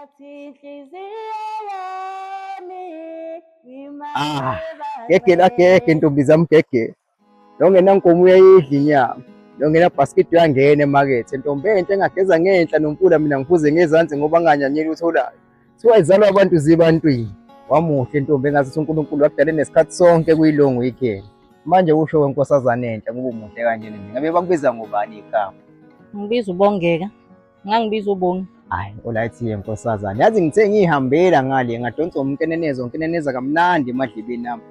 Ngathi inhliziyo yami Gege la gege ntombi zami gege. Longena nkomo uyayidla inyama. Longena basket uyangena emakethe. Ntombi enhle engageza ngenhla nompula mina ngiphuze ngezansi ngoba nganyanyela utholayo. Kuthiwa izalwa abantu zibantwini. Wamuhle ntombi engathi uNkulunkulu wakudala nesikhathi sonke kuyilongo weekend. Manje usho wenkosazana enhle ngoba umuhle kanje nini. Ngabe bakubiza ngobani igama? ngibiza uBongeka. Ngangibiza uBongi. Hayi, olayithi yenkosazana. Yazi ngithe ngihambela ngale ngadonsa umkeneneza kamnandi emadlebeni ami.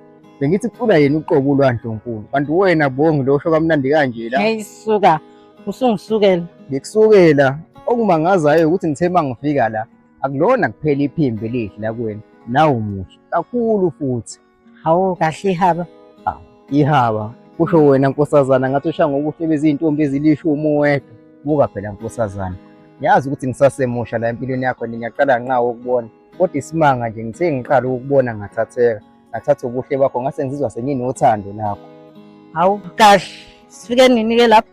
Bengithi kucula yena uqobo uLwandlonkulu. Kanti wena Bongi lo osho kamnandi kanje la. Hey suka, usungisukela. Ngikusukela okumangazayo ukuthi ngithe mangifika la akulona kuphela iphimbo elihle la kuwena. Nawu muhle kakhulu futhi. Hawu kahle ihaba. Ihaba kusho wena nkosazana ngathi usha ngokuhle bezintombi ezilishumi wedwa. Buka phela nkosazana. Yazi ukuthi ngisasemusha la empilweni yakho ngiyaqala nqa ukubona. Kodwa isimanga nje ngithe ngiqala ukubona ngathatheka. Ngathatha ubuhle bakho ngase ngizizwa senginothando lakho. Hawu kahle. Sifike nini ke lapho?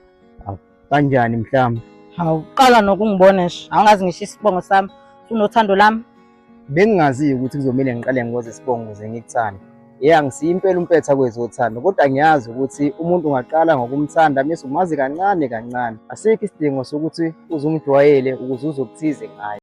Kanjani mhlawumbe? Hawu qala nokungibona nje. Awungazi ngisho isibongo sami. Unothando lami. Bengingaziyo ukuthi kuzomela ngiqale ngoze isibongo ukuze ngikuthande. Angisiyo impela umpetha kwezothando kodwa ngiyazi ukuthi umuntu ungaqala ngokumthanda bese umazi kancane kancane. Asikho isidingo sokuthi uzumjwayele ukuze uzokuthize ngaye.